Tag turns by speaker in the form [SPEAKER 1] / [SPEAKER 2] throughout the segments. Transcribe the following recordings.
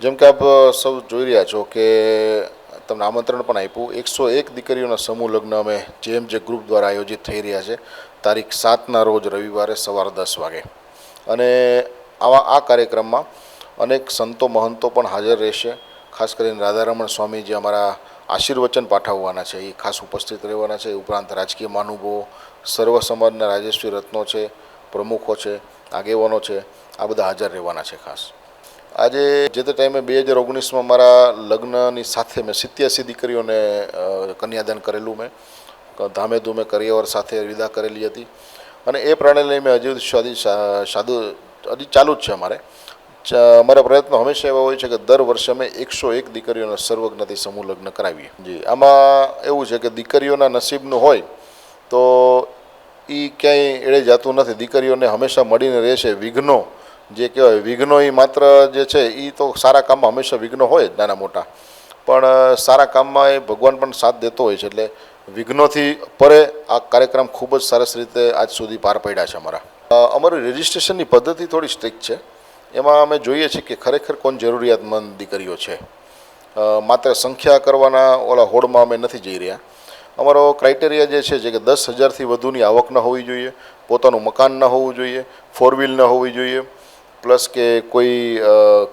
[SPEAKER 1] જેમ કે આપ સૌ જોઈ રહ્યા છો કે તમને આમંત્રણ પણ આપ્યું 101 દીકરીઓના સમૂહ લગ્ન અમે જે ગ્રુપ દ્વારા આયોજિત થઈ રહ્યા છે તારીખ 7ના રોજ રવિવારે સવારે 10 વાગે અને આ કાર્યક્રમમાં અનેક સંતો મહંતો પણ હાજર રહેશે. ખાસ કરીને રાધારમણ સ્વામી જે અમારા આશીર્વચન પાઠવવાના છે એ ખાસ ઉપસ્થિત રહેવાના છે. ઉપરાંત રાજકીય મહાનુભાવો, સર્વ સમાજના રાજેશ્રી રત્નો છે, પ્રમુખો છે, આગેવાનો છે, આ બધા હાજર રહેવાના છે. ખાસ આજે જે તે ટાઈમે 2019માં મારા લગ્નની સાથે મેં 87 દીકરીઓને કન્યાદાન કરેલું. મેં ધામે ધૂમે કરિયવર સાથે વિદા કરેલી હતી અને એ પ્રણાલી મેં હજી ચાલુ જ છે. અમારા પ્રયત્નો હંમેશા એવા હોય છે કે દર વર્ષે અમે 101 દીકરીઓના સર્વજ્ઞથી સમૂહ લગ્ન કરાવીએ. જી, આમાં એવું છે કે દીકરીઓના નસીબનું હોય તો એ ક્યાંય એળે જતું નથી. દીકરીઓને હંમેશા મળીને રહેશે. વિઘ્નો જે કહેવાય વિઘ્નો એ માત્ર જે છે એ તો સારા કામમાં હંમેશા વિઘ્નો હોય જ નાના મોટા, પણ સારા કામમાં એ ભગવાન પણ સાથ દેતો હોય છે. એટલે વિઘ્નોથી પરે આ કાર્યક્રમ ખૂબ જ સરસ રીતે આજ સુધી પાર પાડ્યા છે. અમારી રજિસ્ટ્રેશનની પદ્ધતિ થોડી સ્ટ્રિક્ટ છે. એમાં અમે જોઈએ છીએ કે ખરેખર કોણ જરૂરિયાતમંદ દીકરીઓ છે. માત્ર સંખ્યા કરવાના ઓલા હોડમાં અમે નથી જઈ રહ્યા. અમારો ક્રાઇટેરિયા જે છે કે 10,000થી વધુની આવક ન હોવી જોઈએ, પોતાનું મકાન ન હોવું જોઈએ, 4 વ્હીલ ન હોવી જોઈએ, પ્લસ કે કોઈ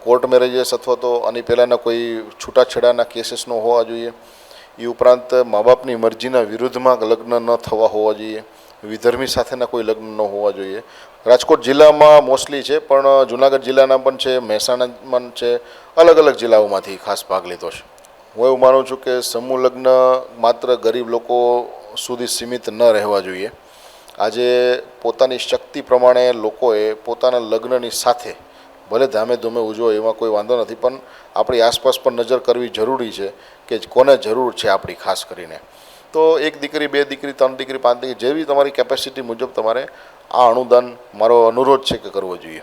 [SPEAKER 1] કોર્ટ મેરેજીસ અથવા તો આની પહેલાંના કોઈ છૂટાછેડાના કેસીસ ન હોવા જોઈએ. એ ઉપરાંત મા બાપની મરજીના વિરુદ્ધમાં લગ્ન ન થવા હોવા જોઈએ. વિધર્મી સાથેના કોઈ લગ્ન ન હોવા જોઈએ. રાજકોટ જિલ્લામાં મોસ્ટલી છે, પણ જુનાગઢ જિલ્લાના પણ છે, મહેસાણામાં છે, અલગ અલગ જિલ્લાઓમાંથી ખાસ ભાગ લીધો છે. હું એવું માનું છું કે સમૂહ લગ્ન માત્ર ગરીબ લોકો સુધી સીમિત ન રહેવા જોઈએ. આજે પોતાની શક્તિ પ્રમાણે લોકોએ પોતાના લગ્નની સાથે ભલે ધામે ધૂમે ઉજવો એમાં કોઈ વાંધો નથી, પણ આપણી આસપાસ પણ નજર કરવી જરૂરી છે કે કોને જરૂર છે આપણી. ખાસ કરીને તો 1 દીકરી, 2 દીકરી, 3 દીકરી, 5 દીકરી જેવી તમારી કેપેસિટી મુજબ તમારે આ અનુદાન મારો અનુરોધ છે કે કરવો જોઈએ.